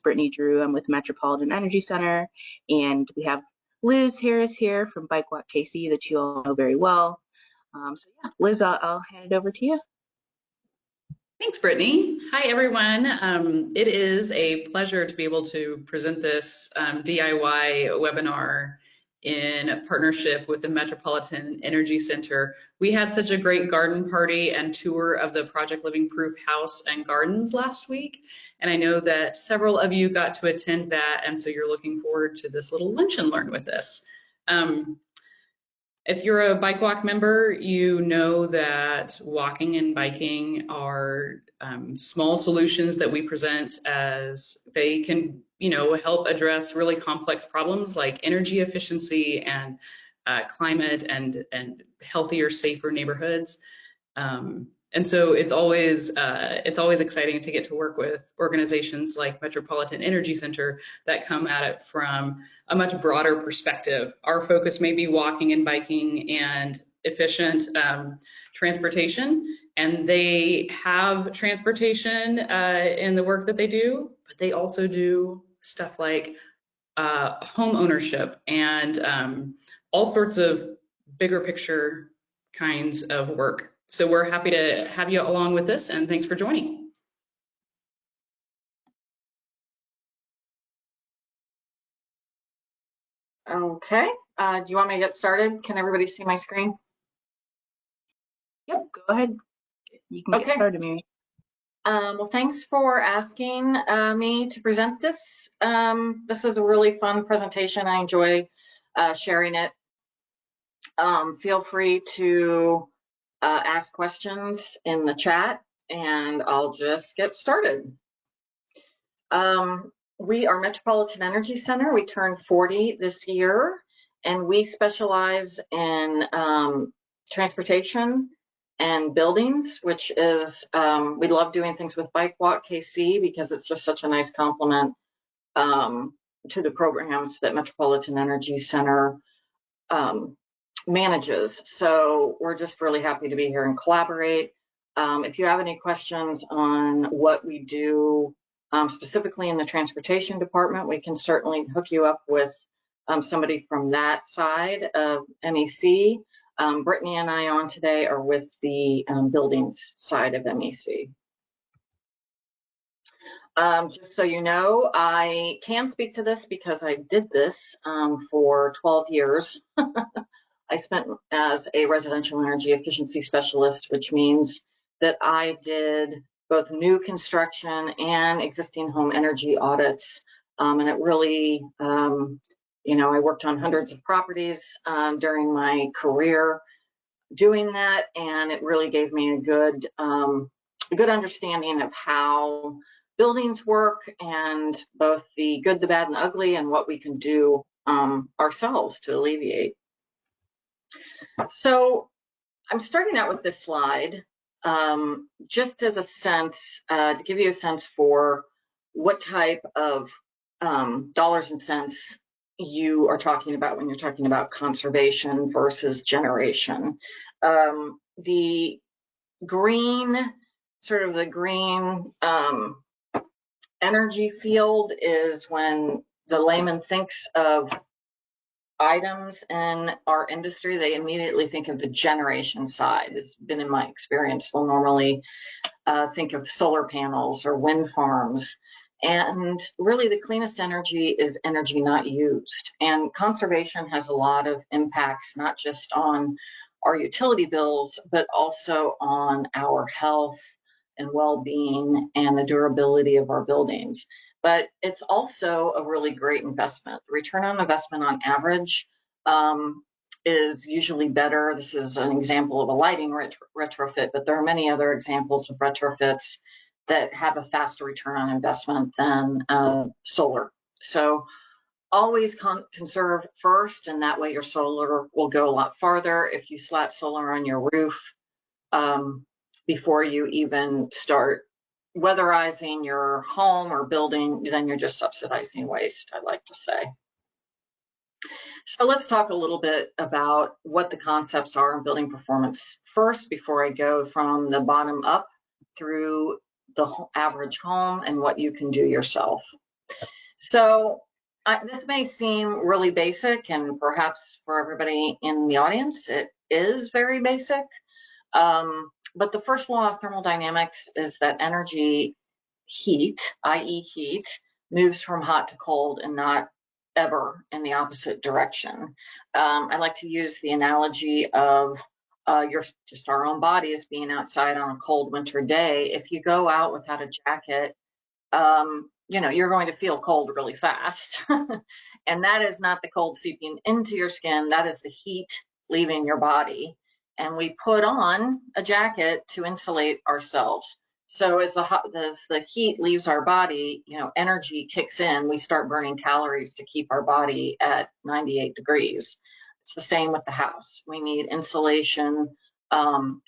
Brittany Drew. I'm with Metropolitan Energy Center, and we have Liz Harris here from Bike Walk KC that you all know very well. So yeah, Liz, I'll hand it over to you. Thanks, Brittany. Hi, everyone. It is a pleasure to be able to present this DIY webinar in partnership with the Metropolitan Energy Center. We had such a great garden party and tour of the Project Living Proof House and Gardens last week, and I know that several of you got to attend that, and so you're looking forward to this little lunch and learn with us. If you're a Bike Walk member, you know that walking and biking are small solutions that we present, as they can, help address really complex problems like energy efficiency and climate and healthier, safer neighborhoods. And so it's always exciting to get to work with organizations like Metropolitan Energy Center that come at it from a much broader perspective. Our focus may be walking and biking and efficient transportation, and they have transportation in the work that they do, but they also do stuff like home ownership and all sorts of bigger picture kinds of work. So we're happy to have you along with us, and thanks for joining. Okay, do you want me to get started? Can everybody see my screen? Yep, go ahead. You can get started, Mary. Well, thanks for asking me to present this. This is a really fun presentation. I enjoy sharing it. Feel free to ask questions in the chat, and I'll just get started. We are Metropolitan Energy Center. We turned 40 this year, and we specialize in transportation and buildings, which is, we love doing things with Bike Walk KC because it's just such a nice complement to the programs that Metropolitan Energy Center manages. So we're just really happy to be here and collaborate. If you have any questions on what we do specifically in the transportation department, we can certainly hook you up with somebody from that side of MEC. Brittany and I on today are with the buildings side of MEC. Just so you know, I can speak to this because I did this for 12 years. I spent as a residential energy efficiency specialist, which means that I did both new construction and existing home energy audits. And it really, I worked on hundreds of properties during my career doing that, and it really gave me a good understanding of how buildings work, and both the good, the bad, and the ugly, and what we can do ourselves to alleviate. So I'm starting out with this slide just as a sense, to give you a sense for what type of dollars and cents you are talking about when you're talking about conservation versus generation. The green, energy field is when the layman thinks of items in our industry, they immediately think of the generation side. It's been in my experience. We'll normally think of solar panels or wind farms. And really the cleanest energy is energy not used. And conservation has a lot of impacts, not just on our utility bills, but also on our health and well-being and the durability of our buildings. But it's also a really great investment. Return on investment on average is usually better. This is an example of a lighting retrofit, but there are many other examples of retrofits that have a faster return on investment than solar. So always conserve first, and that way your solar will go a lot farther. If you slap solar on your roof before you even start weatherizing your home or building, then you're just subsidizing waste, I like to say. So let's talk a little bit about what the concepts are in building performance first, before I go from the bottom up through the average home and what you can do yourself. So this may seem really basic, and perhaps for everybody in the audience, it is very basic. But the first law of thermodynamics is that energy, heat, i.e. heat, moves from hot to cold and not ever in the opposite direction. I like to use the analogy of just our own bodies being outside on a cold winter day. If you go out without a jacket, you're going to feel cold really fast. And that is not the cold seeping into your skin, that is the heat leaving your body. And we put on a jacket to insulate ourselves. So as the heat leaves our body, energy kicks in, we start burning calories to keep our body at 98 degrees. It's the same with the house. We need insulation,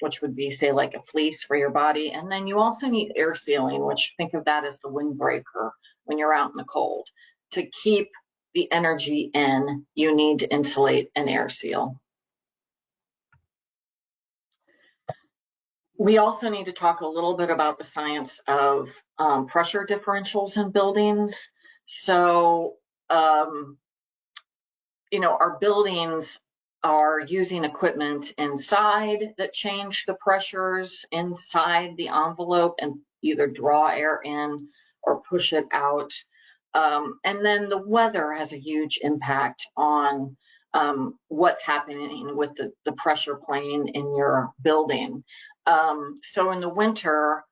which would be, say, like a fleece for your body. And then you also need air sealing, which think of that as the windbreaker when you're out in the cold. To keep the energy in, you need to insulate and air seal. We also need to talk a little bit about the science of pressure differentials in buildings. So, our buildings are using equipment inside that change the pressures inside the envelope and either draw air in or push it out. And then the weather has a huge impact on what's happening with the pressure plane in your building. So in the winter,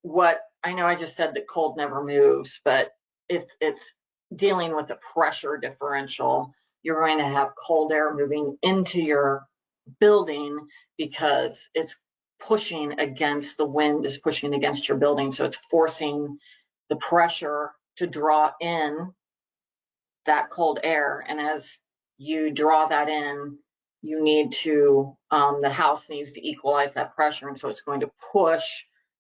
I know I just said that cold never moves, but if it's dealing with a pressure differential, you're going to have cold air moving into your building because it's pushing against, the wind is pushing against your building. So it's forcing the pressure to draw in that cold air. And as you draw that in, you need to, the house needs to equalize that pressure. And so it's going to push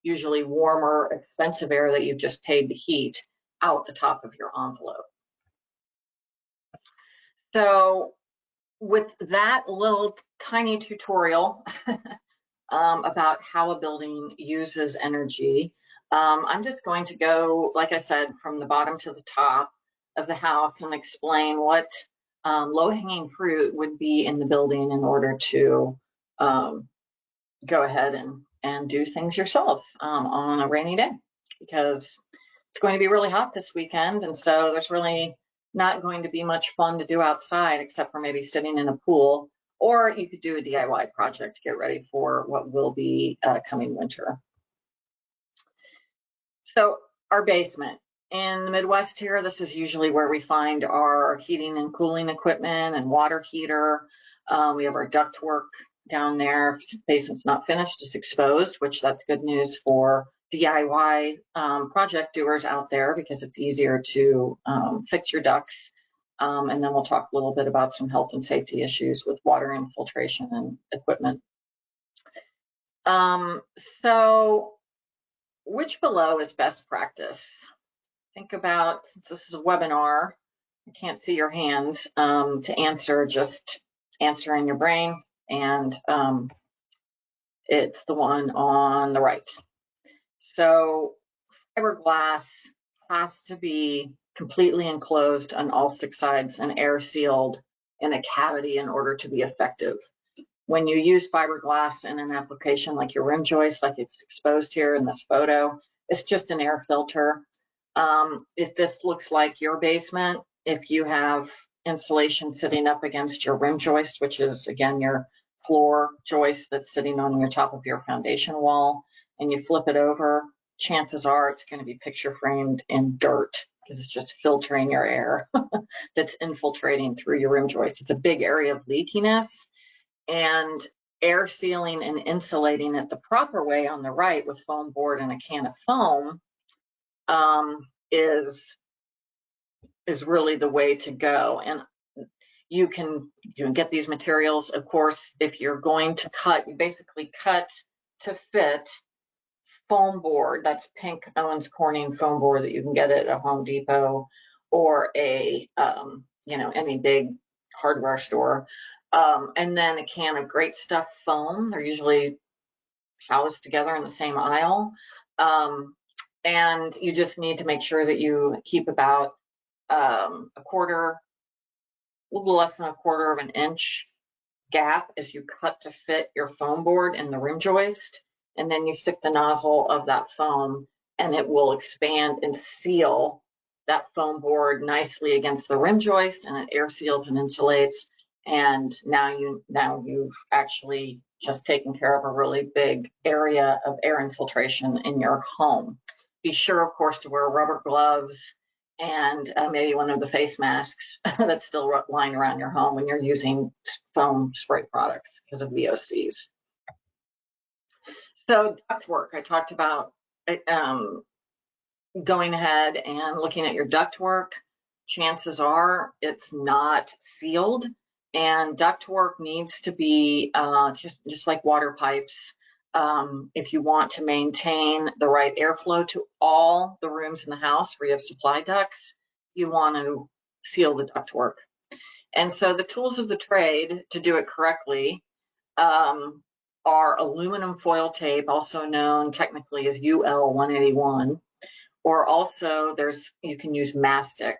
usually warmer, expensive air that you've just paid to heat out the top of your envelope. So with that little tiny tutorial about how a building uses energy, I'm just going to go, like I said, from the bottom to the top of the house and explain what low-hanging fruit would be in the building in order to go ahead and do things yourself on a rainy day, because it's going to be really hot this weekend, and so there's really not going to be much fun to do outside except for maybe sitting in a pool, or you could do a DIY project to get ready for what will be coming winter. So our basement. In the Midwest here, this is usually where we find our heating and cooling equipment and water heater. We have our ductwork down there. If the basement's not finished, it's exposed, which that's good news for DIY project doers out there, because it's easier to fix your ducts. And then we'll talk a little bit about some health and safety issues with water infiltration and equipment. So which below is best practice? Think about, since this is a webinar, I can't see your hands to answer, just answer in your brain, and it's the one on the right. So fiberglass has to be completely enclosed on all 6 sides and air sealed in a cavity in order to be effective. When you use fiberglass in an application like your rim joist, like it's exposed here in this photo, it's just an air filter. If this looks like your basement, if you have insulation sitting up against your rim joist, which is again your floor joist that's sitting on your top of your foundation wall, and you flip it over, chances are it's going to be picture framed in dirt because it's just filtering your air that's infiltrating through your rim joist. It's a big area of leakiness, and air sealing and insulating it the proper way on the right with foam board and a can of foam is really the way to go. And you can get these materials, of course, if you're going to cut, you basically cut to fit foam board. That's pink Owens Corning foam board that you can get at a Home Depot or a any big hardware store. And then a can of Great Stuff foam. They're usually housed together in the same aisle. And you just need to make sure that you keep about a quarter, a little less than a quarter of an inch gap as you cut to fit your foam board in the rim joist, and then you stick the nozzle of that foam and it will expand and seal that foam board nicely against the rim joist, and it air seals and insulates. And now you've actually just taken care of a really big area of air infiltration in your home. Be sure, of course, to wear rubber gloves and maybe one of the face masks that's still lying around your home when you're using foam spray products because of VOCs. So ductwork, I talked about going ahead and looking at your ductwork. Chances are it's not sealed, and ductwork needs to be just like water pipes. If you want to maintain the right airflow to all the rooms in the house where you have supply ducts, you want to seal the ductwork. And so the tools of the trade to do it correctly are aluminum foil tape, also known technically as UL 181, or also you can use mastic.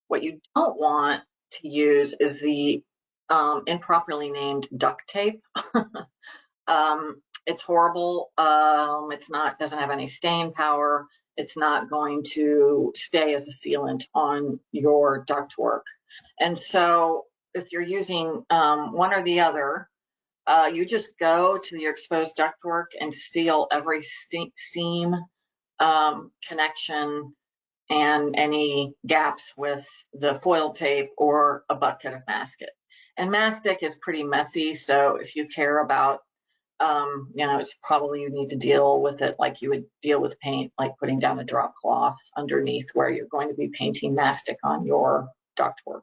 What you don't want to use is the improperly named duct tape. It's horrible. Doesn't have any staying power. It's not going to stay as a sealant on your ductwork. And so if you're using one or the other, you just go to your exposed ductwork and seal every seam, connection, and any gaps with the foil tape or a bucket of mastic. And mastic is pretty messy, so if you care about, it's probably you need to deal with it like you would deal with paint, like putting down a drop cloth underneath where you're going to be painting mastic on your ductwork.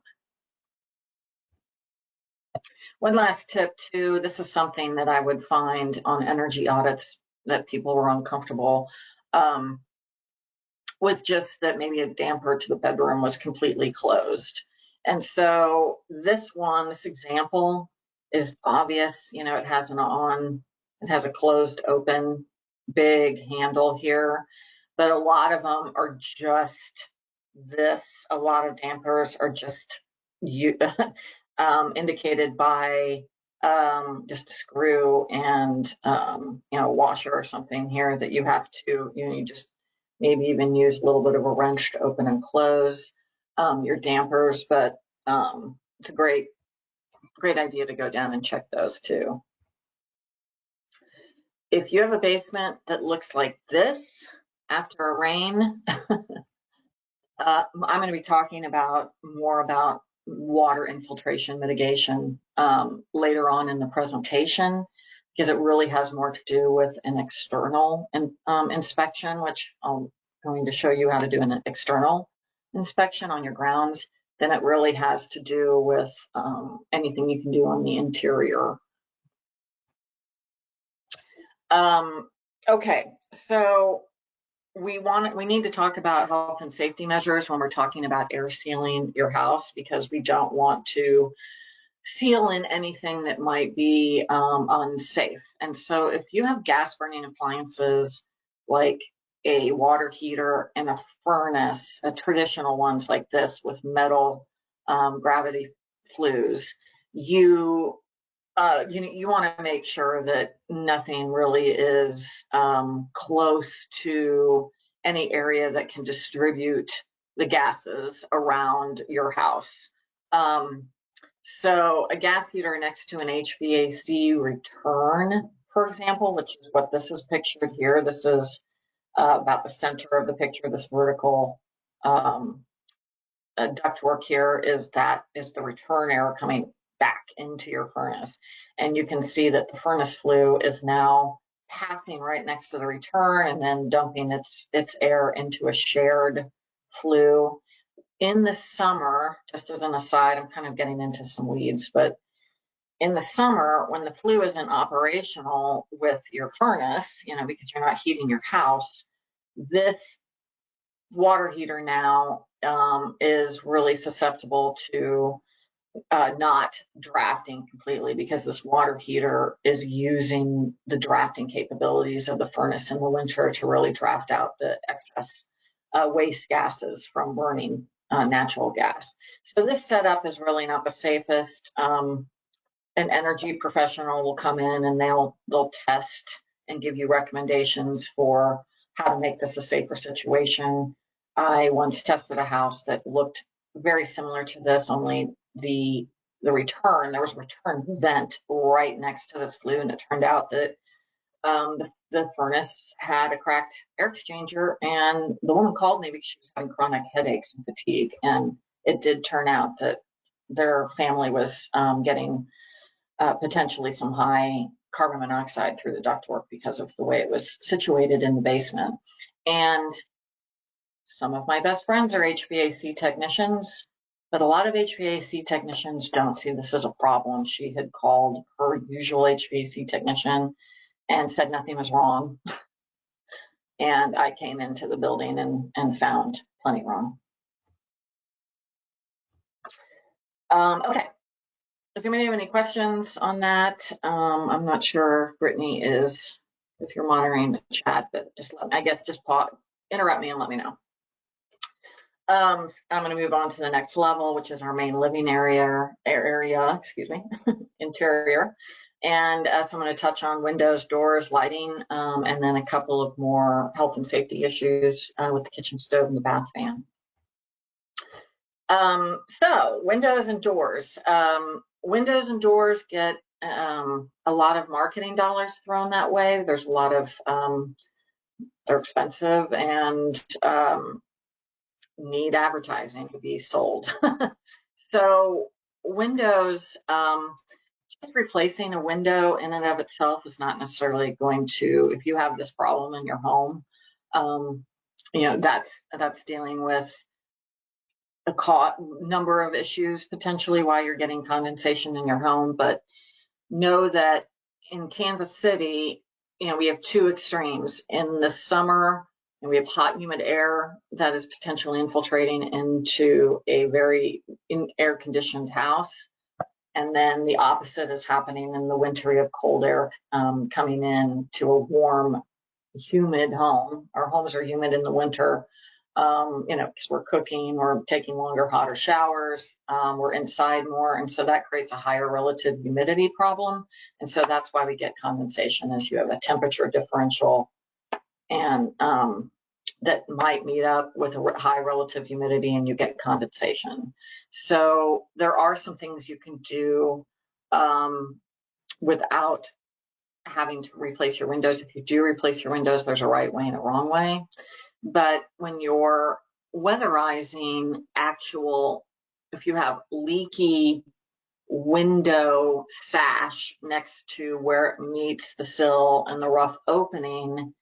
One last tip too, this is something that I would find on energy audits that people were uncomfortable was just that maybe a damper to the bedroom was completely closed. And so this example is obvious. It has a closed open big handle here, but a lot of them are just this. A lot of dampers are just indicated by just a screw and a washer or something here that you have to, you just maybe even use a little bit of a wrench to open and close your dampers, but it's a great idea to go down and check those too. If you have a basement that looks like this after a rain, I'm going to be talking more about water infiltration mitigation later on in the presentation, because it really has more to do with an external inspection, which I'm going to show you how to do an external inspection on your grounds, than it really has to do with anything you can do on the interior. Okay, so we need to talk about health and safety measures when we're talking about air sealing your house, because we don't want to seal in anything that might be unsafe. And so if you have gas burning appliances like a water heater and a furnace, traditional ones like this with metal gravity flues, you want to make sure that nothing really is close to any area that can distribute the gases around your house. So a gas heater next to an HVAC return, for example, which is what this is pictured here. This is about the center of the picture. This vertical ductwork here is the return air coming back into your furnace. And you can see that the furnace flue is now passing right next to the return and then dumping its air into a shared flue. In the summer, just as an aside, I'm kind of getting into some weeds, but in the summer, when the flue isn't operational with your furnace, because you're not heating your house, this water heater now is really susceptible to not drafting completely, because this water heater is using the drafting capabilities of the furnace in the winter to really draft out the excess waste gases from burning natural gas. So this setup is really not the safest. An energy professional will come in and they'll test and give you recommendations for how to make this a safer situation. I once tested a house that looked very similar to this, only there was a return vent right next to this flue, and it turned out that the furnace had a cracked air exchanger, and the woman called me because she was having chronic headaches and fatigue, and it did turn out that their family was getting potentially some high carbon monoxide through the ductwork because of the way it was situated in the basement. And some of my best friends are HVAC technicians, but a lot of HVAC technicians don't see this as a problem. She had called her usual HVAC technician and said nothing was wrong. And I came into the building and found plenty wrong. Okay. Does anybody have any questions on that? I'm not sure, Brittany, if you're monitoring the chat, but just interrupt me and let me know. I'm going to move on to the next level, which is our main living area, interior. And so I'm going to touch on windows, doors, lighting, and then a couple of more health and safety issues with the kitchen stove and the bath fan. So windows and doors. Windows and doors get a lot of marketing dollars thrown that way. There's a lot of, they're expensive and need advertising to be sold. So windows, just replacing a window in and of itself is not necessarily going to, if you have this problem in your home, that's dealing with a number of issues potentially why you're getting condensation in your home. But know that in Kansas City, we have two extremes. In the summer, and we have hot, humid air that is potentially infiltrating into a very air-conditioned house. And then the opposite is happening in the winter. We have cold air coming in to a warm, humid home. Our homes are humid in the winter, because we're cooking, we're taking longer, hotter showers, we're inside more. And so that creates a higher relative humidity problem. And so that's why we get condensation, as you have a temperature differential and that might meet up with a high relative humidity and you get condensation. So there are some things you can do without having to replace your windows. If you do replace your windows, there's a right way and a wrong way. But when you're weatherizing if you have leaky window sash next to where it meets the sill and the rough opening,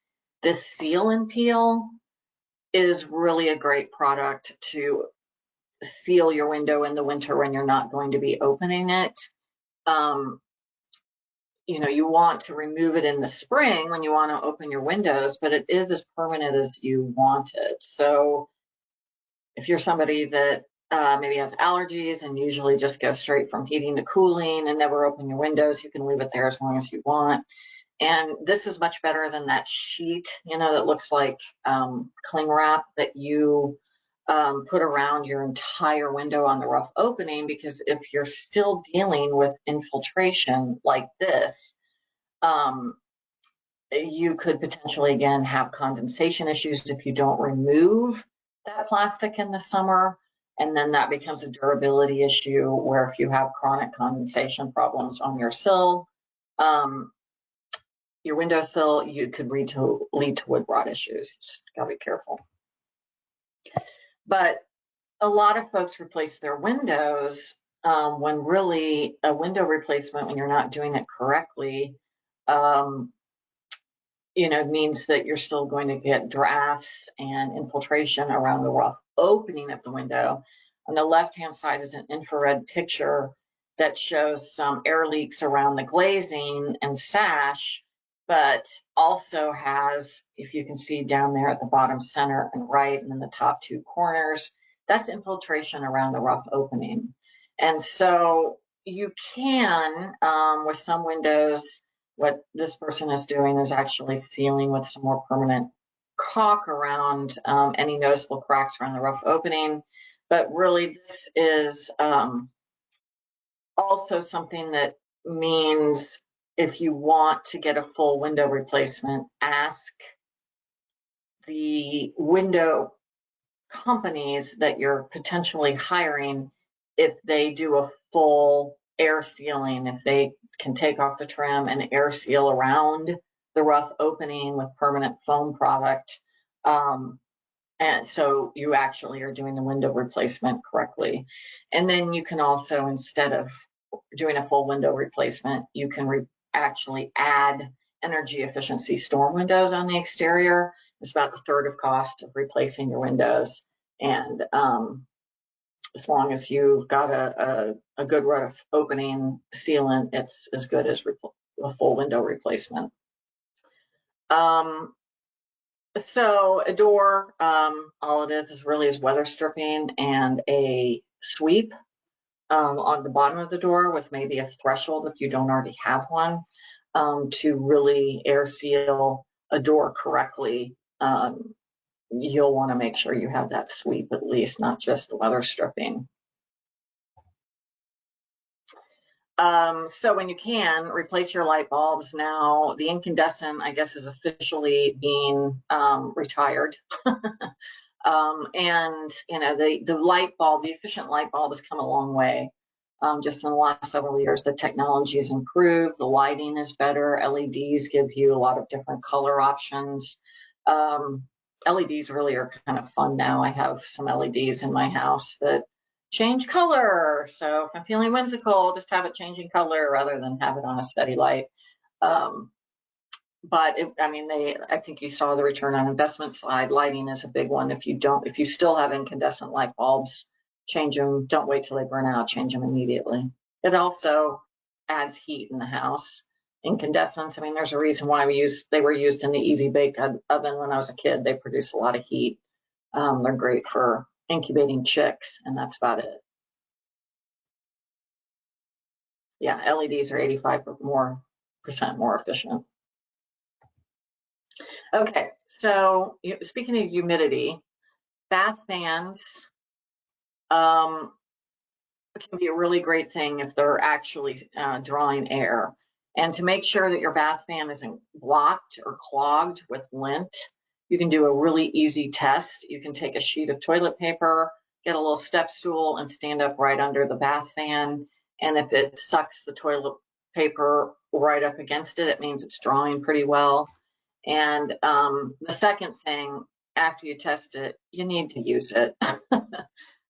this seal and peel is really a great product to seal your window in the winter when you're not going to be opening it. You want to remove it in the spring when you want to open your windows, but it is as permanent as you want it. So if you're somebody that maybe has allergies and usually just go straight from heating to cooling and never open your windows, you can leave it there as long as you want. And this is much better than that sheet, that looks like cling wrap that you put around your entire window on the rough opening, because if you're still dealing with infiltration like this, you could potentially, again, have condensation issues if you don't remove that plastic in the summer. And then that becomes a durability issue where if you have chronic condensation problems on your sill, your windowsill, you could lead to wood rot issues. Just gotta be careful. But a lot of folks replace their windows when really a window replacement, when you're not doing it correctly, means that you're still going to get drafts and infiltration around the rough opening of the window. On the left-hand side is an infrared picture that shows some air leaks around the glazing and sash, but also has, if you can see down there at the bottom center and right and in the top two corners, that's infiltration around the rough opening. And so you can, with some windows, what this person is doing is actually sealing with some more permanent caulk around any noticeable cracks around the rough opening. But really, this is also something that means if you want to get a full window replacement, ask the window companies that you're potentially hiring if they do a full air sealing, if they can take off the trim and air seal around the rough opening with permanent foam product. And so you actually are doing the window replacement correctly. And then you can also, instead of doing a full window replacement, you can actually add energy efficiency storm windows on the exterior. It's about a third of cost of replacing your windows. And as long as you've got a good rough opening sealant, it's as good as a full window replacement. So a door, all it is really is weather stripping and a sweep on the bottom of the door with maybe a threshold if you don't already have one, to really air seal a door correctly. You'll want to make sure you have that sweep at least, not just the weather stripping. So when you can, replace your light bulbs. Now, the incandescent, I guess, is officially being retired. And, you know, the light bulb, the efficient light bulb has come a long way. Just in the last several years, the technology has improved. The lighting is better. LEDs give you a lot of different color options. LEDs really are kind of fun now. I have some LEDs in my house that change color. So if I'm feeling whimsical, just have it changing color rather than have it on a steady light. But I think you saw the return on investment side. Lighting is a big one. If you still have incandescent light bulbs, change them. Don't wait till they burn out. Change them immediately. It also adds heat in the house. Incandescents, there's a reason why they were used in the Easy Bake Oven when I was a kid. They produce a lot of heat. They're great for incubating chicks, and that's about it. Yeah, LEDs are 85% more efficient. Okay, so speaking of humidity, bath fans can be a really great thing if they're actually drawing air. And to make sure that your bath fan isn't blocked or clogged with lint, you can do a really easy test. You can take a sheet of toilet paper, get a little step stool, and stand up right under the bath fan. And if it sucks the toilet paper right up against it, it means it's drawing pretty well. And the second thing, after you test it, you need to use it.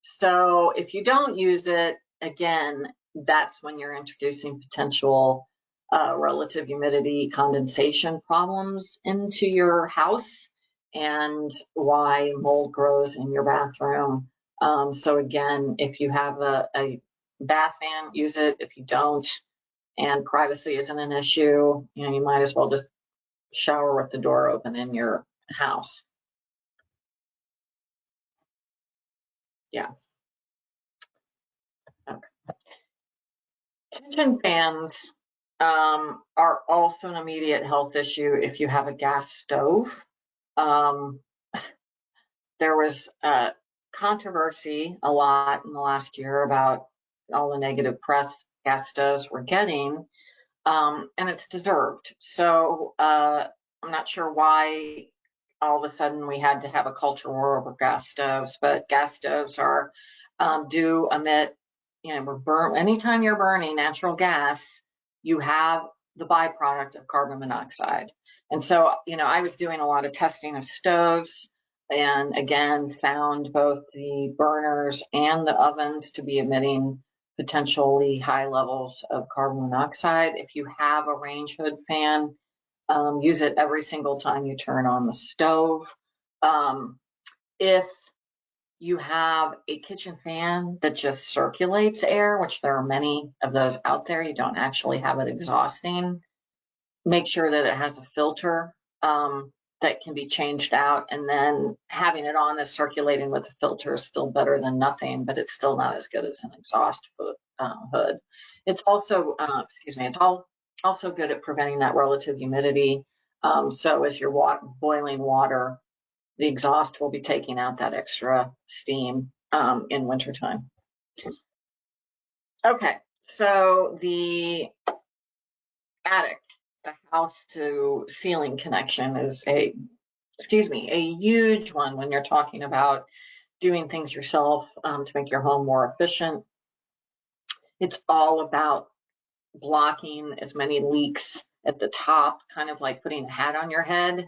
So if you don't use it, again, that's when you're introducing potential relative humidity condensation problems into your house and why mold grows in your bathroom. So again, if you have a bath fan, use it. If you don't, and privacy isn't an issue, you might as well just shower with the door open in your house. Yeah. Okay. Kitchen fans are also an immediate health issue if you have a gas stove. There was controversy a lot in the last year about all the negative press gas stoves were getting, and it's deserved. So I'm not sure why all of a sudden we had to have a culture war over gas stoves, but gas stoves do emit, anytime you're burning natural gas, you have the byproduct of carbon monoxide. And so, I was doing a lot of testing of stoves and again found both the burners and the ovens to be emitting potentially high levels of carbon monoxide. If you have a range hood fan, use it every single time you turn on the stove. If you have a kitchen fan that just circulates air, which there are many of those out there, you don't actually have it exhausting, make sure that it has a filter that can be changed out, and then having it on as circulating with a filter is still better than nothing, but it's still not as good as an exhaust hood. It's also, it's also good at preventing that relative humidity. So as you're boiling water, the exhaust will be taking out that extra steam in wintertime. Okay, so the attic, the house to ceiling connection is a huge one when you're talking about doing things yourself to make your home more efficient. It's all about blocking as many leaks at the top, kind of like putting a hat on your head.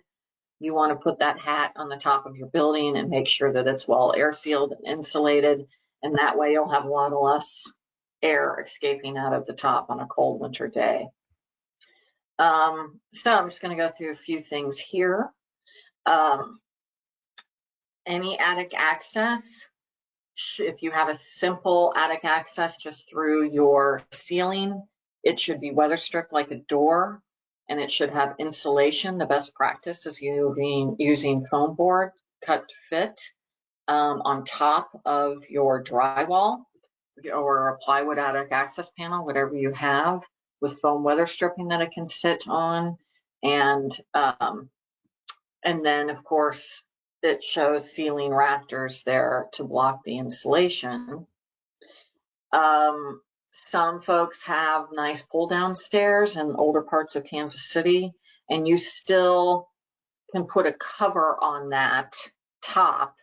You want to put that hat on the top of your building and make sure that it's well air sealed and insulated, and that way you'll have a lot less air escaping out of the top on a cold winter day. So I'm just going to go through a few things here. Any attic access, if you have a simple attic access just through your ceiling, it should be weather stripped like a door, and it should have insulation. The best practice is using foam board cut to fit on top of your drywall or a plywood attic access panel, whatever you have, with foam weather stripping that it can sit on. And then, of course, it shows ceiling rafters there to block the insulation. Some folks have nice pull-down stairs in older parts of Kansas City, and you still can put a cover on that top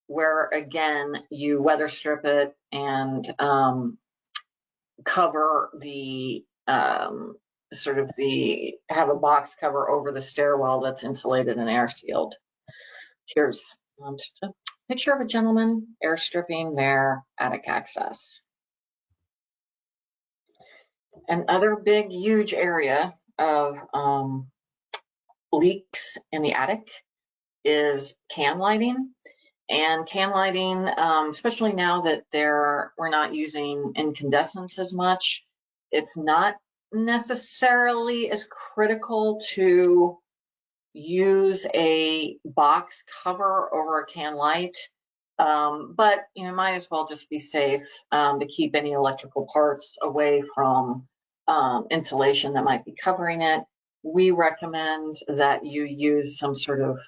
where, again, you weather strip it and cover the have a box cover over the stairwell that's insulated and air sealed. Here's just a picture of a gentleman air stripping their attic access. Another big, huge area of leaks in the attic is can lighting. And can lighting, especially now that we're not using incandescents as much, it's not necessarily as critical to use a box cover over a can light, but you might as well just be safe to keep any electrical parts away from insulation that might be covering it. We recommend that you use some sort of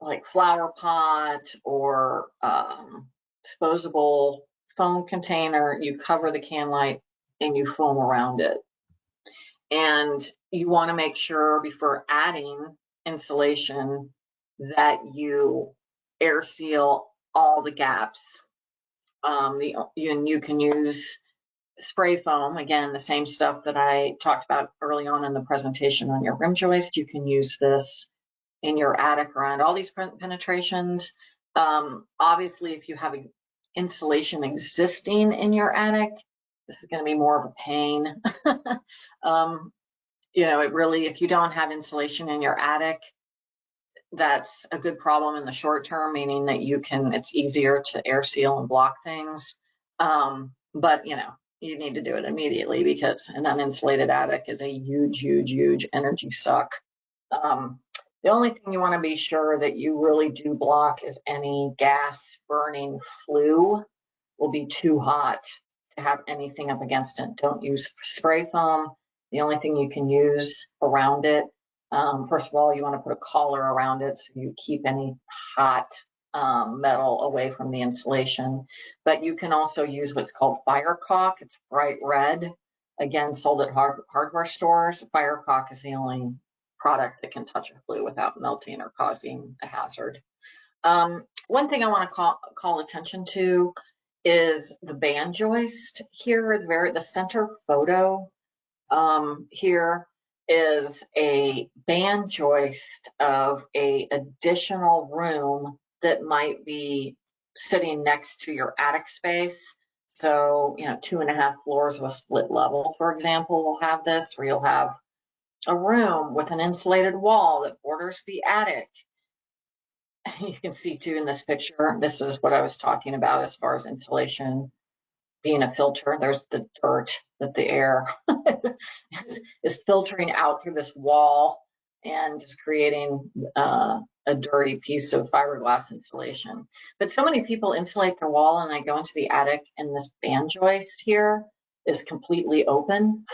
like flower pot or disposable foam container. You cover the can light and you foam around it. And you want to make sure before adding insulation that you air seal all the gaps. You can use spray foam, again, the same stuff that I talked about early on in the presentation on your rim joist. You can use this in your attic around all these penetrations. Obviously, if you have insulation existing in your attic, this is going to be more of a pain. If you don't have insulation in your attic, that's a good problem in the short term, meaning that it's easier to air seal and block things. But you need to do it immediately because an uninsulated attic is a huge, huge, huge energy suck. The only thing you want to be sure that you really do block is any gas burning flue will be too hot to have anything up against it. Don't use spray foam. The only thing you can use around it, first of all, you want to put a collar around it so you keep any hot metal away from the insulation. But you can also use what's called fire caulk. It's bright red. Again, sold at hardware stores. Fire caulk is the only product that can touch a flue without melting or causing a hazard. One thing I want to call attention to is the band joist here. The center photo here is a band joist of a additional room that might be sitting next to your attic space. So, 2.5 floors of a split level, for example, will have this, where you'll have a room with an insulated wall that borders the attic. You can see too in this picture, this is what I was talking about as far as insulation being a filter. There's the dirt that the air is filtering out through this wall and just creating a dirty piece of fiberglass insulation. But so many people insulate their wall, and I go into the attic and this band joist here is completely open,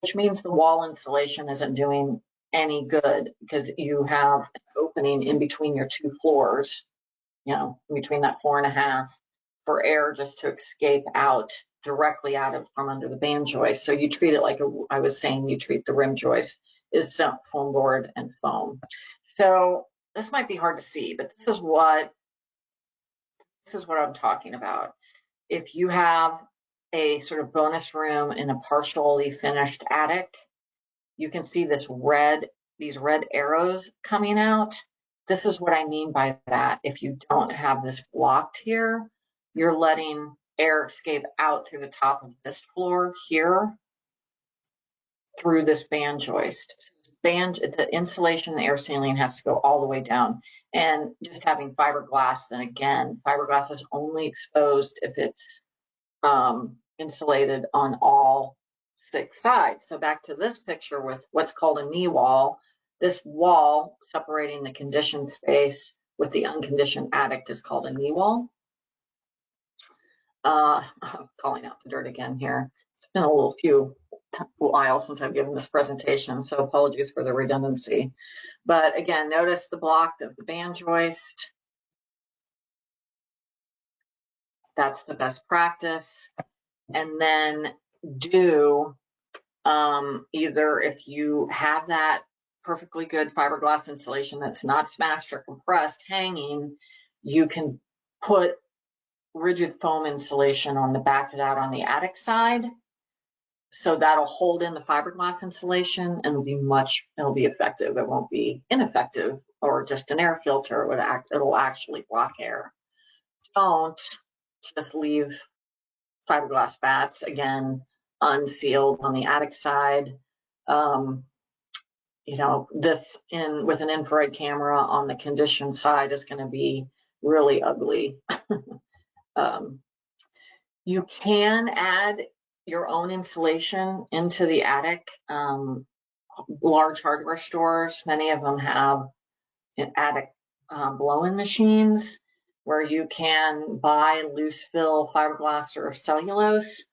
which means the wall insulation isn't doing any good because you have an opening in between your two floors between that 4.5 for air just to escape out directly out of from under the band joist. So you treat it like I was saying, you treat the rim joist is foam board and foam. So this might be hard to see, but this is what I'm talking about. If you have a sort of bonus room in a partially finished attic, you can see these red arrows coming out. This is what I mean by that. If you don't have this blocked here, you're letting air escape out through the top of this floor here through this band joist. The insulation, the air sealing has to go all the way down. And just having fiberglass, then again, fiberglass is only exposed if it's insulated on all 6 sides. So back to this picture with what's called a knee wall. This wall separating the conditioned space with the unconditioned attic is called a knee wall. I'm calling out the dirt again here. It's been a few while since I've given this presentation, so apologies for the redundancy. But again, notice the block of the band joist. That's the best practice. And then do either, if you have that perfectly good fiberglass insulation that's not smashed or compressed hanging, you can put rigid foam insulation on the back of that on the attic side. So that'll hold in the fiberglass insulation and it'll be effective. It won't be ineffective or just an air filter. It'll actually block air. Don't just leave fiberglass bats, again, unsealed on the attic side. This with an infrared camera on the conditioned side is going to be really ugly. You can add your own insulation into the attic. Large hardware stores, many of them have attic blow-in machines where you can buy loose fill fiberglass or cellulose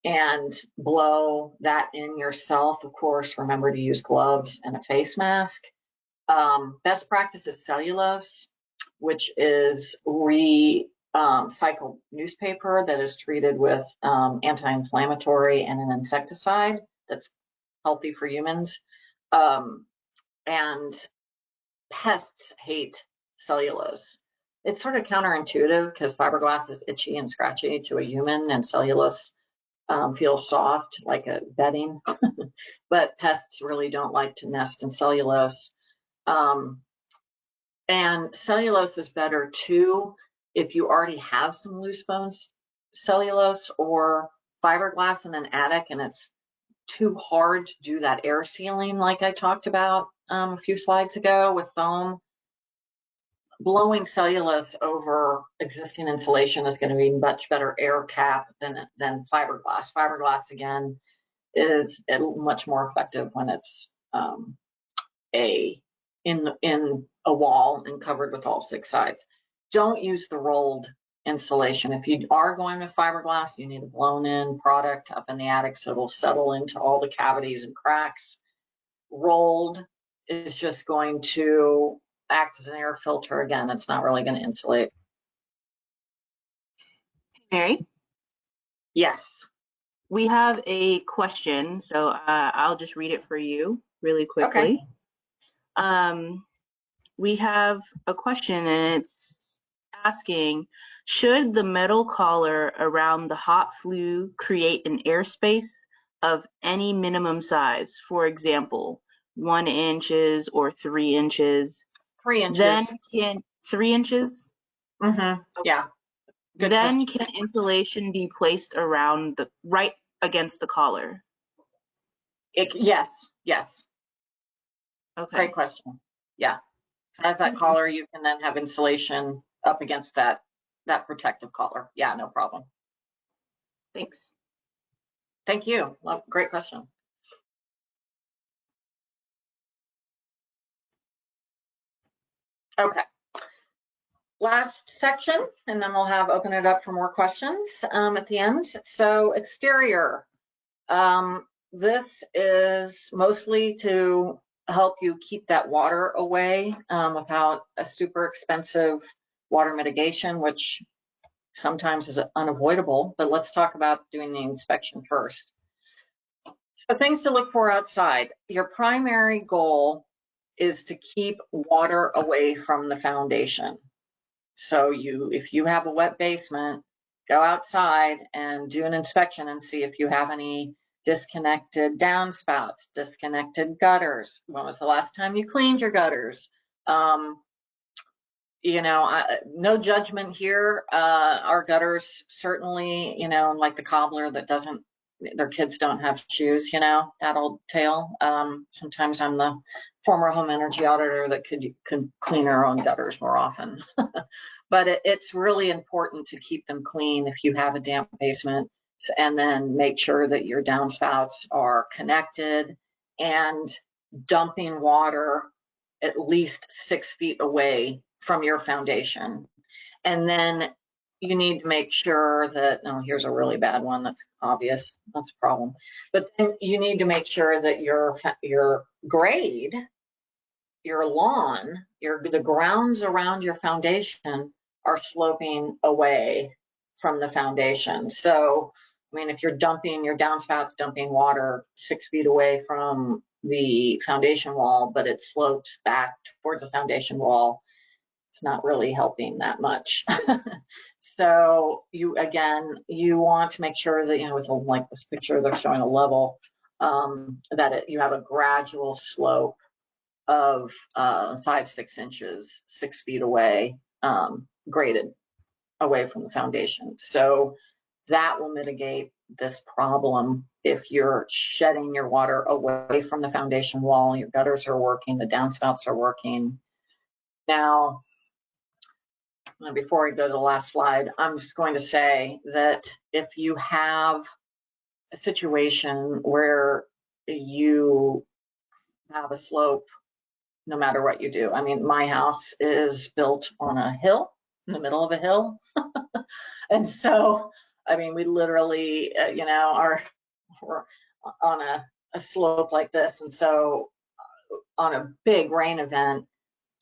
and blow that in yourself. Of course, remember to use gloves and a face mask. Best practice is cellulose, which is recycled newspaper that is treated with anti-inflammatory and an insecticide that's healthy for humans. And pests hate cellulose. It's sort of counterintuitive because fiberglass is itchy and scratchy to a human, and cellulose feels soft like a bedding. But pests really don't like to nest in cellulose. And cellulose is better too if you already have some loose bones cellulose or fiberglass in an attic and it's too hard to do that air sealing like I talked about a few slides ago with foam. Blowing cellulose over existing insulation is going to be much better air cap than fiberglass. Fiberglass, again, is much more effective when it's in a wall and covered with all 6 sides. Don't use the rolled insulation. If you are going with fiberglass, you need a blown-in product up in the attic so it'll settle into all the cavities and cracks. Rolled is just going to act as an air filter. Again, it's not really going to insulate. Mary? Yes. We have a question, so I'll just read it for you really quickly. Okay. We have a question, and it's asking, should the metal collar around the hot flue create an airspace of any minimum size? For example, 1 inches or 3 inches? 3 inches. Then can 3 inches? Mm-hmm. Yeah. Good then question. Can insulation be placed around right against the collar? Yes. Okay. Great question. Yeah. As that collar, you can then have insulation up against that protective collar. Yeah, no problem. Thanks. Thank you. Great question. Okay. Last section, and then we'll open it up for more questions at the end. So exterior. This is mostly to help you keep that water away without a super expensive water mitigation, which sometimes is unavoidable, but let's talk about doing the inspection first. The things to look for outside. Your primary goal is to keep water away from the foundation. So if you have a wet basement, go outside and do an inspection and see if you have any disconnected downspouts, disconnected gutters. When was the last time you cleaned your gutters? No judgment here. Our gutters certainly, like the cobbler that their kids don't have shoes, that old tale. Sometimes I'm the former home energy auditor that could clean our own gutters more often. But it's really important to keep them clean if you have a damp basement, and then make sure that your downspouts are connected and dumping water at least 6 feet away from your foundation. And then you need to make sure that, here's a really bad one that's obvious, that's a problem. But then you need to make sure that your grade, your lawn, the grounds around your foundation are sloping away from the foundation. So, if you're dumping your downspouts, dumping water 6 feet away from the foundation wall, but it slopes back towards the foundation wall, it's not really helping that much. So you want to make sure that, with like this picture, they're showing a level, that you have a gradual slope of 5-6 inches, 6 feet away, graded away from the foundation. So that will mitigate this problem. If you're shedding your water away from the foundation wall, your gutters are working, the downspouts are working. Now, before I go to the last slide, I'm just going to say that if you have a situation where you have a slope, no matter what you do. My house is built on a hill, in the middle of a hill. And so, we literally, we're on a slope like this. And so on a big rain event,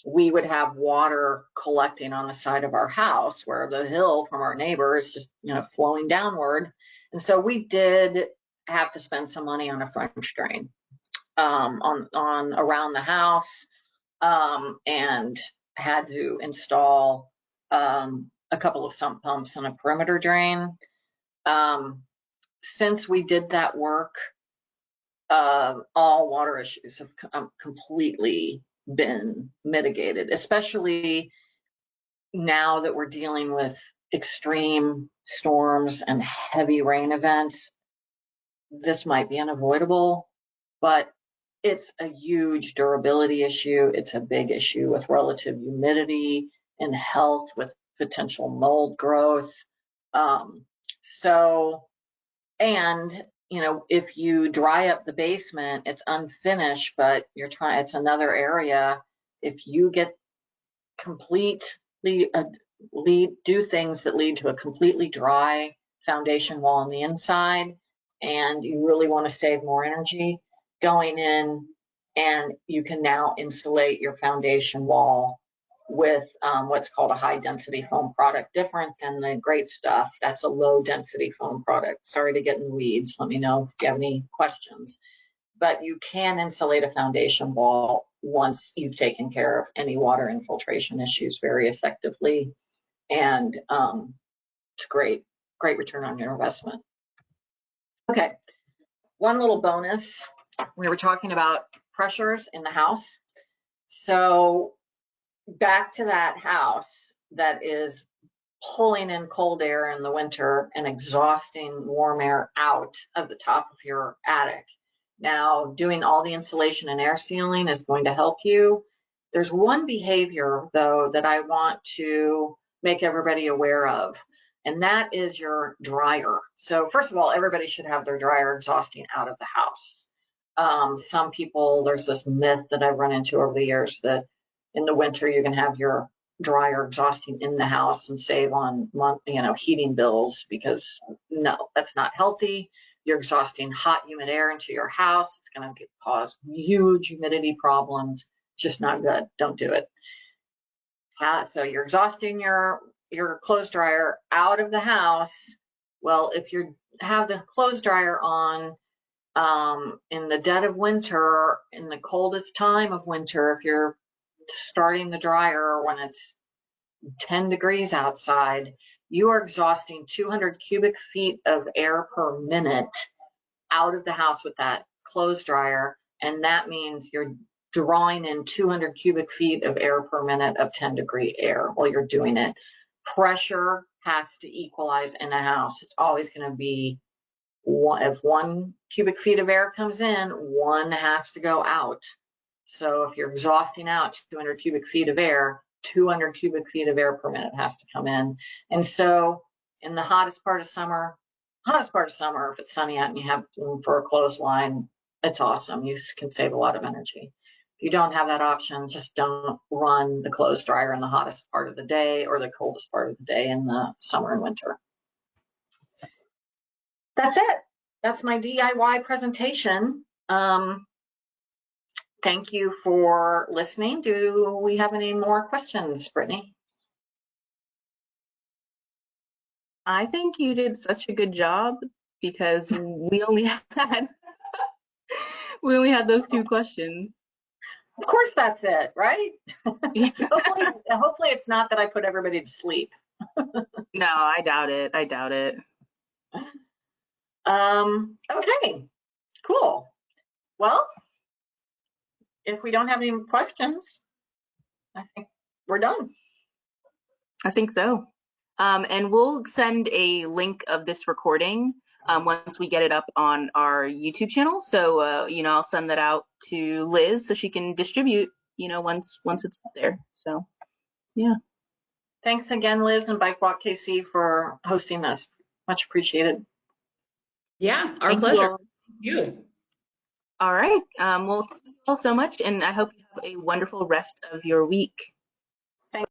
we would have water collecting on the side of our house, where the hill from our neighbor is just, flowing downward. And so we did have to spend some money on a French drain on around the house, and had to install a couple of sump pumps and a perimeter drain. Since we did that work, all water issues have completely been mitigated, especially now that we're dealing with extreme storms and heavy rain events. This might be unavoidable, but it's a huge durability issue. It's a big issue with relative humidity and health, with potential mold growth. If you dry up the basement, it's unfinished, but it's another area. If you get do things that lead to a completely dry foundation wall on the inside, and you really want to save more energy, going in, and you can now insulate your foundation wall with what's called a high density foam product, different than the great stuff. That's a low density foam product. Sorry to get in the weeds. Let me know if you have any questions. But you can insulate a foundation wall once you've taken care of any water infiltration issues very effectively. And it's great return on your investment. Okay, one little bonus. We were talking about pressures in the house. So back to that house that is pulling in cold air in the winter and exhausting warm air out of the top of your attic. Now, doing all the insulation and air sealing is going to help you. There's one behavior, though, that I want to make everybody aware of, and that is your dryer. So first of all, everybody should have their dryer exhausting out of the house. Some people, there's this myth that I've run into over the years that in the winter you can have your dryer exhausting in the house and save on heating bills, because no, that's not healthy. You're exhausting hot, humid air into your house. It's going to cause huge humidity problems. It's just not good. Don't do it. So you're exhausting your clothes dryer out of the house. Well, if you have the clothes dryer on in the dead of winter, in the coldest time of winter, if you're starting the dryer when it's 10 degrees outside, you are exhausting 200 cubic feet of air per minute out of the house with that clothes dryer. And that means you're drawing in 200 cubic feet of air per minute of 10-degree air while you're doing it. Pressure has to equalize in a house. It's always going to be if 1 cubic feet of air comes in, 1 has to go out. So if you're exhausting out 200 cubic feet of air, 200 cubic feet of air per minute has to come in. And so in the hottest part of summer, if it's sunny out and you have room for a clothesline, it's awesome. You can save a lot of energy. If you don't have that option, just don't run the clothes dryer in the hottest part of the day or the coldest part of the day in the summer and winter. That's it. That's my DIY presentation. Thank you for listening. Do we have any more questions, Brittany? I think you did such a good job because we only had those 2 questions. Of course, that's it, right? Hopefully it's not that I put everybody to sleep. No, I doubt it. Okay, cool. Well, if we don't have any questions, I think we're done. I think so. And we'll send a link of this recording once we get it up on our YouTube channel. So, I'll send that out to Liz so she can distribute, once it's up there. So, yeah. Thanks again, Liz and Bike Walk KC, for hosting this. Much appreciated. Yeah, our Thank pleasure. You Thank you. all right. Well, thank you all so much, and I hope you have a wonderful rest of your week.